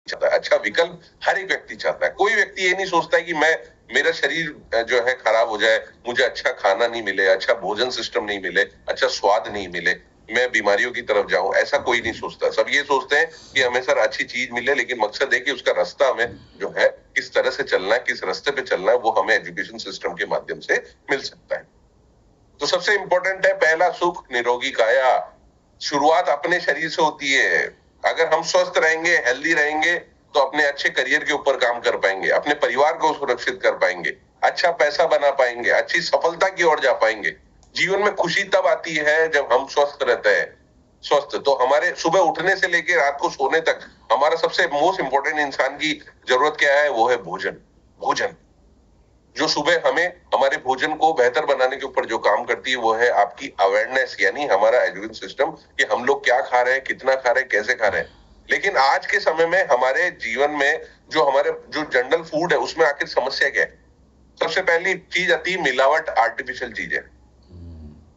चाहता है, अच्छा विकल्प हर एक व्यक्ति चाहता है। कोई व्यक्ति ये नहीं सोचता है कि मैं मेरा शरीर जो है खराब हो जाए, मुझे अच्छा खाना नहीं मिले, अच्छा भोजन सिस्टम नहीं मिले, अच्छा स्वाद नहीं मिले, मैं बीमारियों की तरफ जाऊं, ऐसा कोई नहीं सोचता। सब ये सोचते हैं कि हमें सर अच्छी चीज मिले, लेकिन मकसद है कि उसका रास्ता हमें जो है किस तरह से चलना है, किस रास्ते पे चलना है, वो हमें एजुकेशन सिस्टम के माध्यम से मिल सकता है। तो सबसे इंपॉर्टेंट है पहला, सुख निरोगी काया। शुरुआत अपने शरीर से होती है। अगर हम स्वस्थ रहेंगे, हेल्दी रहेंगे, तो अपने अच्छे करियर के ऊपर काम कर पाएंगे, अपने परिवार को सुरक्षित कर पाएंगे, अच्छा पैसा बना पाएंगे, अच्छी सफलता की ओर जा पाएंगे। जीवन में खुशी तब आती है जब हम स्वस्थ रहते हैं। स्वस्थ तो हमारे सुबह उठने से लेकर रात को सोने तक हमारा सबसे मोस्ट इंपॉर्टेंट इंसान की जरूरत क्या है? वो है भोजन। भोजन जो सुबह हमें हमारे भोजन को बेहतर बनाने के ऊपर जो काम करती है, वो है आपकी अवेयरनेस, यानी हमारा एजुकेशन सिस्टम, कि हम लोग क्या खा रहे हैं, कितना खा रहे हैं, कैसे खा रहे हैं। लेकिन आज के समय में हमारे जीवन में जो हमारे जो जनरल फूड है, उसमें आखिर समस्या क्या है? सबसे पहली चीज आती है मिलावट, आर्टिफिशियल चीजें।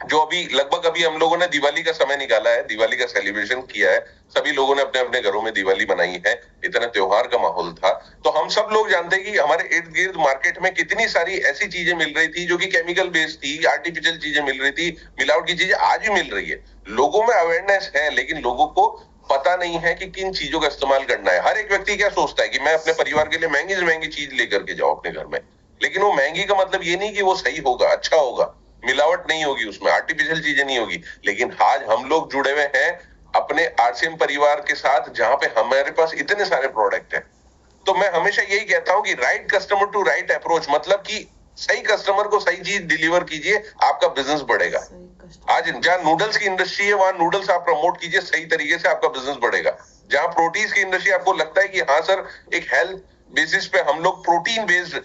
जो अभी लगभग अभी हम लोगों ने दिवाली का समय निकाला है, दिवाली का सेलिब्रेशन किया है, सभी लोगों ने अपने अपने घरों में दिवाली मनाई है, इतना त्योहार का माहौल था। तो हम सब लोग जानते हैं कि हमारे इर्द गिर्द मार्केट में कितनी सारी ऐसी चीजें मिल रही थी जो कि केमिकल बेस्ड थी, आर्टिफिशियल चीजें मिल रही थी, मिलावट की चीजें आज भी मिल रही है। लोगों में अवेयरनेस है, लेकिन लोगों को पता नहीं है कि किन चीजों का इस्तेमाल करना है। हर एक व्यक्ति क्या सोचता है कि मैं अपने परिवार के लिए महंगी से महंगी चीज लेकर के जाऊं अपने घर में, लेकिन वो महंगी का मतलब ये नहीं कि वो सही होगा, अच्छा होगा, मिलावट नहीं होगी उसमें, आर्टिफिशियल चीजें नहीं होगी। लेकिन आज हम लोग जुड़े हुए हैं अपने आरसीएम परिवार के साथ, जहां पे हमारे पास इतने सारे प्रोडक्ट हैं। तो मैं हमेशा यही कहता हूं कि right customer to right approach, मतलब कि सही कस्टमर को सही चीज डिलीवर कीजिए, आपका बिजनेस बढ़ेगा। आज जहां नूडल्स की इंडस्ट्री है, वहां नूडल्स आप प्रमोट कीजिए सही तरीके से, आपका बिजनेस बढ़ेगा। जहां प्रोटीन की इंडस्ट्री आपको लगता है कि हाँ सर, एक हेल्थ बेसिस पे हम लोग प्रोटीन बेस्ड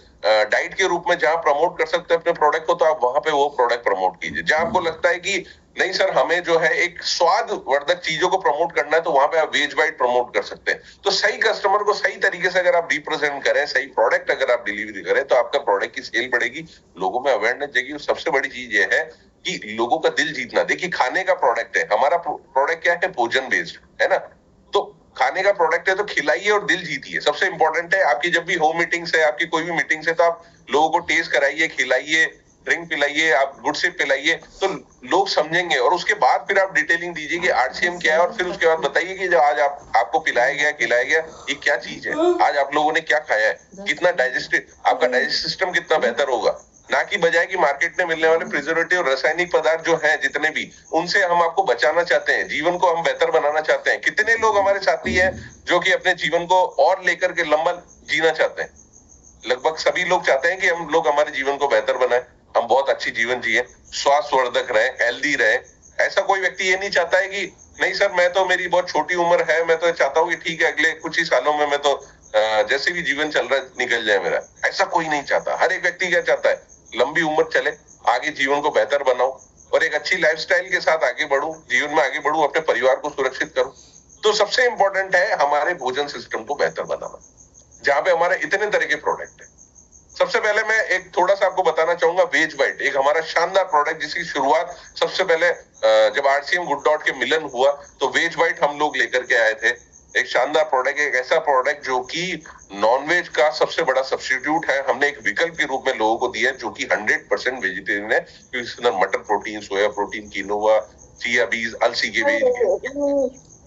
डाइट के रूप में जहां प्रमोट कर सकते हैं अपने प्रोडक्ट को, तो आप वहां पे वो प्रोडक्ट प्रमोट कीजिए। जहां आपको लगता है कि नहीं सर, हमें जो है एक स्वाद वर्धक चीजों को प्रमोट करना है, तो वहां पे आप वेज बाइट प्रमोट कर सकते हैं। तो सही कस्टमर को सही तरीके से अगर आप रिप्रेजेंट करें, सही प्रोडक्ट अगर आप डिलीवरी करें, तो आपका प्रोडक्ट की सेल बढ़ेगी, लोगों में अवेयरनेस जाएगी। सबसे बड़ी चीज ये है कि लोगों का दिल जीतना। देखिए, खाने का प्रोडक्ट है, हमारा प्रोडक्ट क्या है? भोजन बेस्ड है ना। तो खाने का प्रोडक्ट है, तो खिलाइए और दिल जीतिए। सबसे इंपॉर्टेंट है, आपकी जब भी होम मीटिंग्स है, आपकी कोई भी मीटिंग्स है, तो आप लोगों को टेस्ट कराइए, खिलाइए, ड्रिंक पिलाइए, आप गुड से पिलाइए, तो लोग समझेंगे। और उसके बाद फिर आप डिटेलिंग दीजिए कि आरसीएम क्या है, और फिर उसके बाद बताइए कि जो आज आपको पिलाया गया, खिलाया गया, ये क्या चीज है, आज आप लोगों ने क्या खाया है, कितना डाइजेस्टिव, आपका डाइजेस्ट सिस्टम कितना बेहतर होगा। ना कि बजाय कि मार्केट में मिलने वाले प्रिजर्वेटिव और रासायनिक पदार्थ जो हैं जितने भी, उनसे हम आपको बचाना चाहते हैं, जीवन को हम बेहतर बनाना चाहते हैं। कितने लोग हमारे साथी हैं जो कि अपने जीवन को और लेकर के लंबा जीना चाहते हैं? लगभग सभी लोग चाहते हैं कि हम लोग हमारे जीवन को बेहतर बनाए, हम बहुत अच्छी जीवन जिए, स्वास्थ्यवर्धक रहे, हेल्दी रहे। ऐसा कोई व्यक्ति ये नहीं चाहता है कि नहीं सर, मैं तो, मेरी बहुत छोटी उम्र है, मैं तो चाहता हूँ कि ठीक है अगले कुछ ही सालों में मैं तो जैसे भी जीवन चल रहा है निकल जाए मेरा। ऐसा कोई नहीं चाहता। हर एक व्यक्ति क्या चाहता है? लंबी उम्र चले, आगे जीवन को बेहतर बनाऊं और एक अच्छी लाइफस्टाइल के साथ आगे बढ़ूं, जीवन में आगे बढ़ूं, अपने परिवार को सुरक्षित करूं। तो सबसे इंपॉर्टेंट है हमारे भोजन सिस्टम को बेहतर बनाना, जहां पे हमारे इतने तरह के प्रोडक्ट है। सबसे पहले मैं एक थोड़ा सा आपको बताना चाहूंगा, वेज बाइट एक हमारा शानदार प्रोडक्ट, जिसकी शुरुआत सबसे पहले जब आरसीएम गुड डॉट के मिलन हुआ, तो वेज बाइट हम लोग लेकर के आए थे। एक शानदार प्रोडक्ट, एक ऐसा प्रोडक्ट जो कि नॉनवेज का सबसे बड़ा सब्स्टिट्यूट है। हमने एक विकल्प के रूप में लोगों को दिया है, जो कि 100% वेजिटेरियन है, क्योंकि इसके अंदर मटर प्रोटीन, सोया प्रोटीन, कीनोवा, चिया बीज, अलसी के बीज,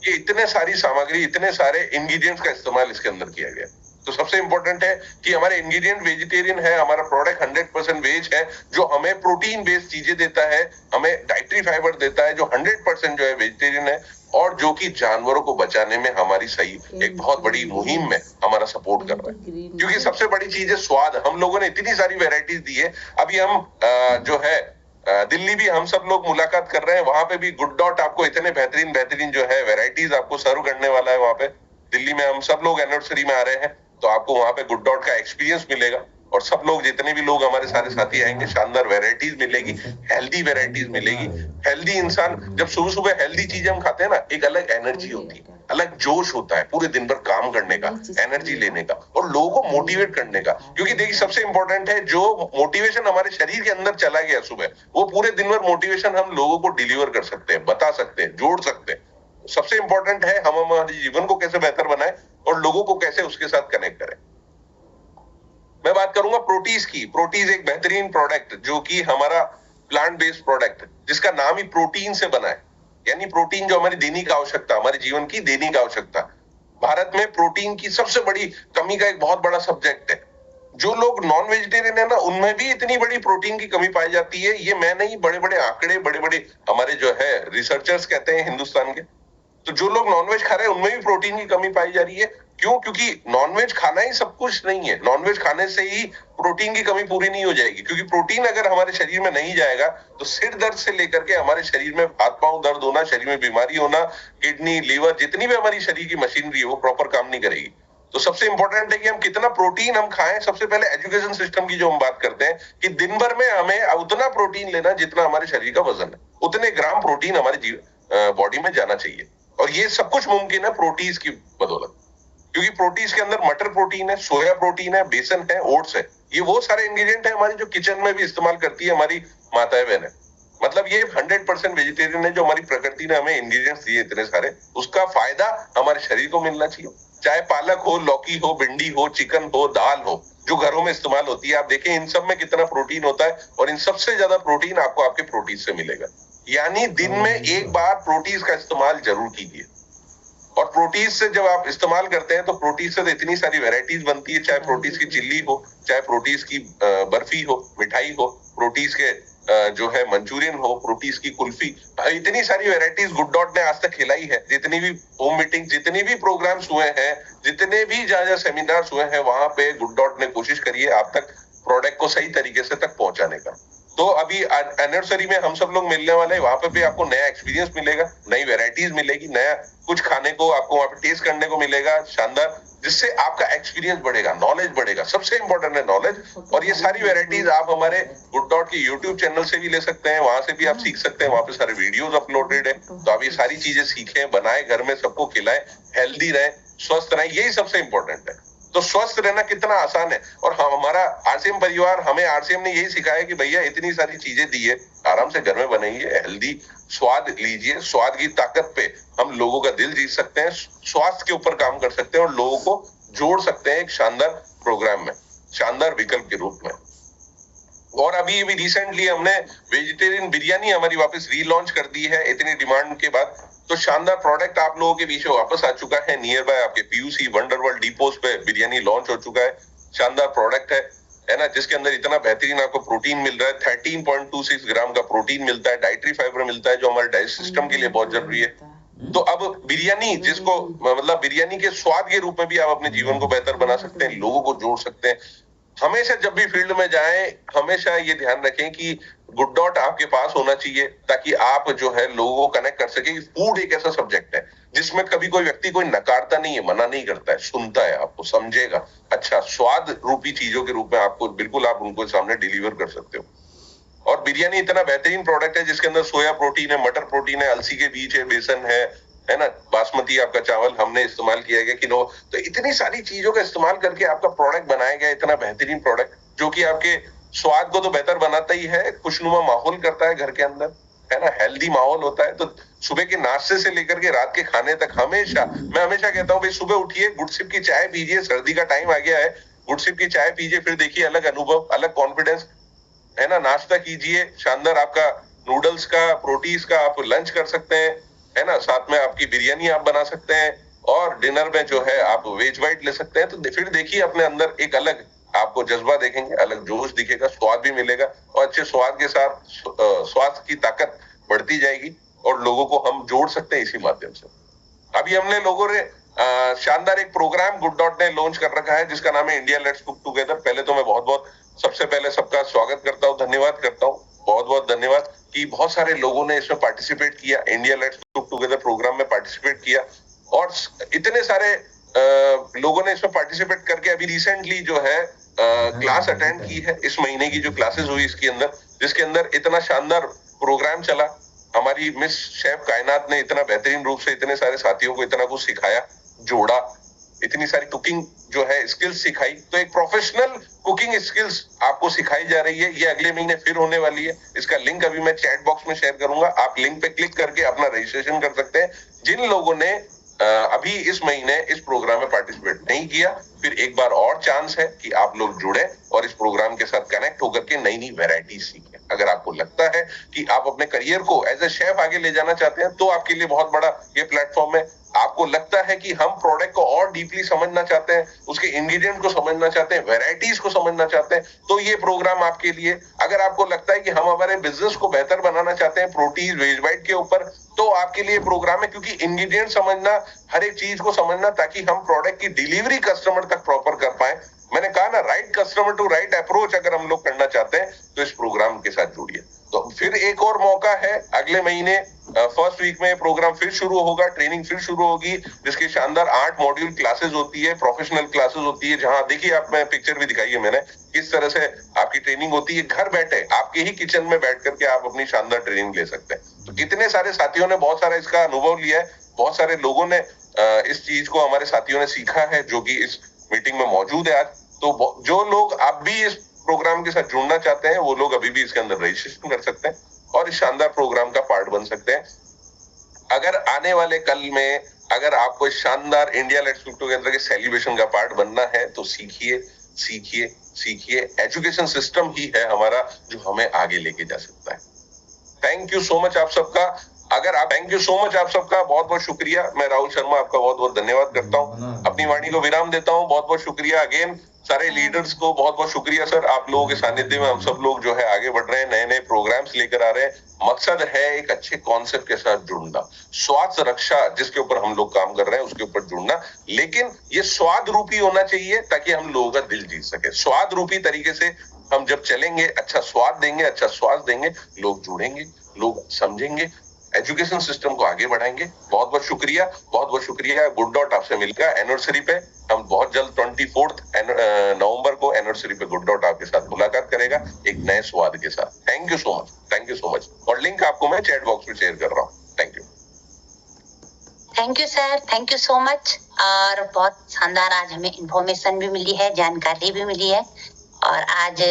ये इतने सारी सामग्री, इतने सारे इंग्रेडिएंट्स का इस्तेमाल इसके अंदर किया गया। तो सबसे इंपॉर्टेंट है कि हमारे इंग्रेडिएंट वेजिटेरियन है, हमारा प्रोडक्ट 100% वेज है, जो हमें प्रोटीन बेस्ड चीजें देता है, हमें डाइटरी फाइबर देता है, जो 100% जो है वेजिटेरियन है, और जो कि जानवरों को बचाने में हमारी सही एक बहुत बड़ी मुहिम में हमारा सपोर्ट कर रहा है। क्योंकि सबसे बड़ी चीज है स्वाद। हम लोगों ने इतनी सारी वेराइटीज दी है। अभी हम जो है दिल्ली भी हम सब लोग मुलाकात कर रहे हैं, वहां पे भी गुड डॉट आपको इतने बेहतरीन बेहतरीन जो है वेराइटीज आपको सर्व करने वाला है। वहां पे दिल्ली में हम सब लोग एनिवर्सरी में आ रहे हैं, तो आपको वहां पे गुड डॉट का एक्सपीरियंस मिलेगा, और सब लोग, जितने भी लोग हमारे सारे साथी आएंगे, शानदार वेराइटीज मिलेगी, हेल्दी वेराइटीज मिलेगी। हेल्दी इंसान, जब सुबह सुबह हेल्दी चीजें हम खाते हैं ना, एक अलग एनर्जी होती है, अलग जोश होता है पूरे दिन भर काम करने का, एनर्जी लेने का, और लोगों को मोटिवेट करने का। क्योंकि देखिए, सबसे इंपॉर्टेंट है, जो मोटिवेशन हमारे शरीर के अंदर चला गया सुबह, वो पूरे दिन भर मोटिवेशन हम लोगों को डिलीवर कर सकते हैं, बता सकते हैं, जोड़ सकते हैं। सबसे इंपॉर्टेंट है हम हमारे जीवन को कैसे बेहतर बनाए, और लोगों को कैसे उसके साथ कनेक्ट करें। मैं बात करूंगा प्रोटीज की। प्रोटीज एक बेहतरीन प्रोडक्ट जो कि हमारा प्लांट बेस्ड प्रोडक्ट जिसका नाम ही प्रोटीन से बना है, यानी प्रोटीन जो हमारी दैनिक आवश्यकता, हमारे जीवन की दैनिक आवश्यकता। भारत में प्रोटीन की सबसे बड़ी कमी का एक बहुत बड़ा सब्जेक्ट है। जो लोग नॉन वेजिटेरियन है ना, उनमें भी इतनी बड़ी प्रोटीन की कमी पाई जाती है। ये मैं नहीं, बड़े बड़े आंकड़े, बड़े बड़े हमारे जो है रिसर्चर्स कहते हैं हिंदुस्तान के। तो जो लोग नॉनवेज खा रहे हैं उनमें भी प्रोटीन की कमी पाई जा रही है। क्यों? क्योंकि नॉनवेज खाना ही सब कुछ नहीं है। नॉनवेज खाने से ही प्रोटीन की कमी पूरी नहीं हो जाएगी, क्योंकि प्रोटीन अगर हमारे शरीर में नहीं जाएगा तो सिर दर्द से लेकर के हमारे शरीर में हाथ पांव दर्द होना, शरीर में बीमारी होना, किडनी, लीवर, जितनी भी हमारी शरीर की मशीनरी है वो प्रॉपर काम नहीं करेगी। तो सबसे इंपॉर्टेंट है कि हम कितना प्रोटीन हम खाएं। सबसे पहले एजुकेशन सिस्टम की जो हम बात करते हैं कि दिन भर में हमें उतना प्रोटीन लेना जितना हमारे शरीर का वजन है, उतने ग्राम प्रोटीन हमारे बॉडी में जाना चाहिए। और ये सब कुछ मुमकिन है प्रोटीज की बदौलत, क्योंकि प्रोटीज के अंदर मटर प्रोटीन है, सोया प्रोटीन है, बेसन है, ओट्स है। ये वो सारे इंग्रेडिएंट है हमारी जो किचन में भी इस्तेमाल करती है हमारी माताएं बहनें। मतलब ये 100% वेजिटेरियन है जो हमारी प्रकृति ने हमें इंग्रेडिएंट्स दिए इतने सारे, उसका फायदा हमारे शरीर को मिलना चाहिए। चाहे पालक हो, लौकी हो, भिंडी हो, चिकन हो, दाल हो, जो घरों में इस्तेमाल होती है, आप देखें इन सब में कितना प्रोटीन होता है, और इन सबसे ज्यादा प्रोटीन आपको आपके प्रोटीन से मिलेगा। यानी दिन में एक बार प्रोटीन का इस्तेमाल जरूर कीजिए। और प्रोटीन से जब आप इस्तेमाल करते हैं तो प्रोटीन से तो इतनी सारी वैरायटीज बनती है, चाहे प्रोटीन की चिल्ली हो, चाहे प्रोटीन की बर्फी हो, मिठाई हो, प्रोटीन के जो है मंचूरियन हो, प्रोटीन की कुल्फी, इतनी सारी वैरायटीज गुड डॉट ने आज तक खिलाई है। जितनी भी होम मीटिंग, जितने भी प्रोग्राम्स हुए हैं, जितने भी जहाँ सेमिनार्स हुए हैं, वहां पे गुड डॉट ने कोशिश करी है आप तक प्रोडक्ट को सही तरीके से तक पहुंचाने का। तो अभी एनिवर्सरी में हम सब लोग मिलने वाले हैं, वहां पे भी आपको नया एक्सपीरियंस मिलेगा, नई वैरायटीज मिलेगी, नया कुछ खाने को आपको वहां पे टेस्ट करने को मिलेगा शानदार, जिससे आपका एक्सपीरियंस बढ़ेगा, नॉलेज बढ़ेगा। सबसे इंपॉर्टेंट है नॉलेज। और ये सारी वैरायटीज आप हमारे गुड डॉट के यूट्यूब चैनल से भी ले सकते हैं, वहां से भी आप सीख सकते हैं। वहां पे सारे वीडियोज अपलोडेड है, तो आप ये सारी चीजें सीखें, बनाए, घर में सबको खिलाएं, हेल्दी रहे, स्वस्थ रहे। यही सबसे इंपॉर्टेंट है। तो स्वस्थ रहना कितना आसान है। और हमारा आरसीएम परिवार, हमें आरसीएम ने यही सिखाया कि भैया इतनी सारी चीजें दी है, आराम से घर में बनाइए, हेल्दी स्वाद लीजिए। स्वाद की ताकत पे हम लोगों का दिल जीत सकते हैं, स्वास्थ्य के ऊपर काम कर सकते हैं और लोगों को जोड़ सकते हैं एक शानदार प्रोग्राम में, शानदार विकल्प के रूप में। और अभी रिसेंटली हमने वेजिटेरियन बिरयानी हमारी वापस रीलॉन्च कर दी है इतनी डिमांड के बाद। तो शानदार प्रोडक्ट आप लोगों के बीच में वापस आ चुका है। नियर बाय आपके पीयूसी वंडरवर्ल्ड डिपोज पे बिरयानी लॉन्च हो चुका है। शानदार प्रोडक्ट है ना, जिसके अंदर इतना बेहतरीन आपको प्रोटीन मिल रहा है। 13.26 ग्राम का प्रोटीन मिलता है, डाइटरी फाइबर मिलता है जो हमारे डाइजेस्ट सिस्टम के लिए बहुत जरूरी है। तो अब बिरयानी, जिसको मतलब बिरयानी के स्वाद के रूप में भी आप अपने जीवन को बेहतर बना सकते हैं, लोगों को जोड़ सकते हैं। हमेशा जब भी फील्ड में जाएं, हमेशा ये ध्यान रखें कि गुड डॉट आपके पास होना चाहिए, ताकि आप जो है लोगों को कनेक्ट कर सके। फूड एक ऐसा सब्जेक्ट है जिसमें कभी कोई व्यक्ति कोई नकारता नहीं है, मना नहीं करता है, सुनता है, आपको समझेगा। अच्छा, स्वाद रूपी चीजों के रूप में आपको बिल्कुल आप उनको सामने डिलीवर कर सकते हो। और बिरयानी इतना बेहतरीन प्रोडक्ट है जिसके अंदर सोया प्रोटीन है, मटर प्रोटीन है, अलसी के बीज है, बेसन है ना, बासमती आपका चावल हमने इस्तेमाल किया गया किनो। तो इतनी सारी चीजों का इस्तेमाल करके आपका प्रोडक्ट बनाया गया, इतना बेहतरीन प्रोडक्ट जो कि आपके स्वाद को तो बेहतर बनाता ही है, खुशनुमा माहौल करता है घर के अंदर, है ना, हेल्दी माहौल होता है। तो सुबह के नाश्ते से लेकर के रात के खाने तक मैं हमेशा कहता हूँ भाई सुबह उठिए, गुड सिप की चाय पीजिए, सर्दी का टाइम आ गया है, गुड सिप की चाय पीजिए, फिर देखिए अलग अनुभव, अलग कॉन्फिडेंस, है ना। नाश्ता कीजिए शानदार, आपका नूडल्स का, प्रोटीज का आप लंच कर सकते हैं, है ना, साथ में आपकी बिरयानी आप बना सकते हैं, और डिनर में जो है आप वेज वाइट ले सकते हैं। तो फिर देखिए अपने अंदर एक अलग आपको जज्बा देखेंगे, अलग जोश दिखेगा, स्वाद भी मिलेगा, और अच्छे स्वाद के साथ स्वास्थ्य की ताकत बढ़ती जाएगी और लोगों को हम जोड़ सकते हैं इसी माध्यम से। अभी हमने लोगों ने शानदार एक प्रोग्राम गुड डॉट ने लॉन्च कर रखा है जिसका नाम है इंडिया लेट्स कुक टुगेदर। पहले तो मैं बहुत सबसे पहले सबका स्वागत करता हूँ, धन्यवाद करता हूँ, बहुत धन्यवाद कि बहुत सारे लोगों ने इसमें पार्टिसिपेट किया, India let's cook together program में पार्टिसिपेट किया। और इतने सारे लोगों ने इसमें पार्टिसिपेट करके अभी रिसेंटली जो है क्लास अटेंड की है, इस महीने की जो क्लासेस हुई इसके अंदर, जिसके अंदर इतना शानदार प्रोग्राम चला। हमारी मिस शेफ कायनात ने इतना बेहतरीन रूप से इतने सारे साथियों को इतना कुछ सिखाया, जोड़ा, इतनी सारी कुकिंग जो है स्किल्स सिखाई। तो एक प्रोफेशनल कुकिंग स्किल्स आपको सिखाई जा रही है। ये अगले महीने फिर होने वाली है। इसका लिंक अभी मैं चैट बॉक्स में शेयर करूंगा, आप लिंक पे क्लिक करके अपना रजिस्ट्रेशन कर सकते हैं। जिन लोगों ने अभी इस महीने इस प्रोग्राम में पार्टिसिपेट नहीं किया, फिर एक बार और चांस है कि आप लोग जुड़े और इस प्रोग्राम के साथ कनेक्ट होकर के नई नई वैरायटी सीखें। अगर आपको लगता है कि आप अपने करियर को एज ए शेफ आगे ले जाना चाहते हैं तो आपके लिए बहुत बड़ा ये प्लेटफॉर्म है। आपको लगता है कि हम प्रोडक्ट को और डीपली समझना चाहते हैं, उसके इंग्रेडिएंट को समझना चाहते हैं, वैरायटीज को समझना चाहते हैं, तो ये प्रोग्राम आपके लिए। अगर आपको लगता है कि हम हमारे बिजनेस को बेहतर बनाना चाहते हैं प्रोटीन वेज वाइट के ऊपर, तो आपके लिए प्रोग्राम है, क्योंकि इंग्रेडिएंट समझना, हर एक चीज को समझना, ताकि हम प्रोडक्ट की डिलीवरी कस्टमर तक प्रॉपर कर पाए। मैंने कहा ना, right customer to right approach अगर हम लोग करना चाहते हैं तो इस प्रोग्राम के साथ जुड़िए। तो फिर एक और मौका है, अगले महीने फर्स्ट वीक में प्रोग्राम फिर शुरू होगा, ट्रेनिंग फिर शुरू होगी, जिसकी शानदार 8 मॉड्यूल क्लासेस होती है, प्रोफेशनल क्लासेस होती है, जहां देखिए आप, मैं पिक्चर भी दिखाई है मैंने, किस तरह से आपकी ट्रेनिंग होती है। घर बैठे आपके ही किचन में बैठ करके आप अपनी शानदार ट्रेनिंग ले सकते हैं। तो कितने सारे साथियों ने बहुत सारा इसका अनुभव लिया है, बहुत सारे लोगों ने इस चीज को, हमारे साथियों ने सीखा है, जो कि इस मीटिंग में मौजूद है आज। तो जो लोग अब भी इस प्रोग्राम के साथ जुड़ना चाहते हैं, वो लोग अभी भी इसके अंदर रजिस्ट्रेशन कर सकते हैं और इस शानदार प्रोग्राम का पार्ट बन सकते हैं। अगर आने वाले कल में अगर आपको शानदार इंडिया लेट्स कुक टुगेदर के सेलिब्रेशन का पार्ट बनना है तो सीखिए, सीखिए, सीखिए। एजुकेशन सिस्टम ही है हमारा जो हमें आगे लेके जा सकता है। थैंक यू सो मच आप सबका। थैंक यू सो मच आप सबका, बहुत बहुत शुक्रिया। मैं राहुल शर्मा आपका बहुत बहुत धन्यवाद करता हूँ, अपनी वाणी को विराम देता हूँ। बहुत बहुत शुक्रिया अगेन सारे लीडर्स को, बहुत बहुत शुक्रिया सर। आप लोगों के सानिध्य में हम सब लोग जो है आगे बढ़ रहे हैं, नए नए प्रोग्राम्स लेकर आ रहे हैं। मकसद है एक अच्छे कॉन्सेप्ट के साथ जुड़ना, स्वास्थ्य रक्षा जिसके ऊपर हम लोग काम कर रहे हैं उसके ऊपर जुड़ना, लेकिन ये स्वाद रूपी होना चाहिए ताकि हम लोगों का दिल जीत सके। स्वाद रूपी तरीके से हम जब चलेंगे, अच्छा स्वाद देंगे, अच्छा स्वाद देंगे, लोग जुड़ेंगे, लोग समझेंगे, एजुकेशन सिस्टम को आगे बढ़ाएंगे। बहुत बहुत शुक्रिया, बहुत बहुत शुक्रिया। गुड डॉट आपसे मिलकर एनिवर्सरी पे हम बहुत जल्द 24 नवंबर को एनिवर्सरी पे गुड डॉट आपके साथ मुलाकात करेगा एक नए स्वाद के साथ। Thank you so much, thank you so much. और लिंक आपको मैं चैट बॉक्स में शेयर कर रहा हूँ। Thank you. Thank you sir, thank you so much. और बहुत शानदार आज हमें इंफॉर्मेशन भी मिली है, जानकारी भी मिली है। और आज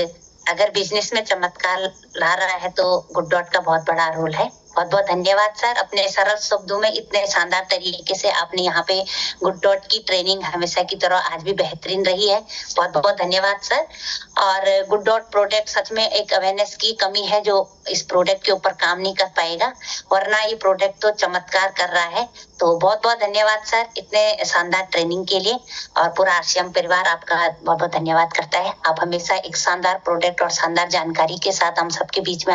अगर बिजनेस में चमत्कार ला रहा है तो गुड डॉट का बहुत बड़ा रोल है। बहुत बहुत धन्यवाद सर, अपने सरल शब्दों में इतने शानदार तरीके से आपने यहाँ पे गुड डॉट की ट्रेनिंग हमेशा की तरह आज भी बेहतरीन रही है। बहुत बहुत धन्यवाद सर। और गुड डॉट प्रोडक्ट सच में एक अवेयरनेस की कमी है जो इस प्रोडक्ट के ऊपर काम नहीं कर पाएगा, वरना ये प्रोडक्ट तो चमत्कार कर रहा है। तो बहुत बहुत धन्यवाद सर इतने शानदार ट्रेनिंग के लिए। और पूरा आरसीएम परिवार आपका बहुत बहुत धन्यवाद करता है। आप हमेशा एक शानदार प्रोडक्ट और शानदार जानकारी के साथ हम सबके बीच में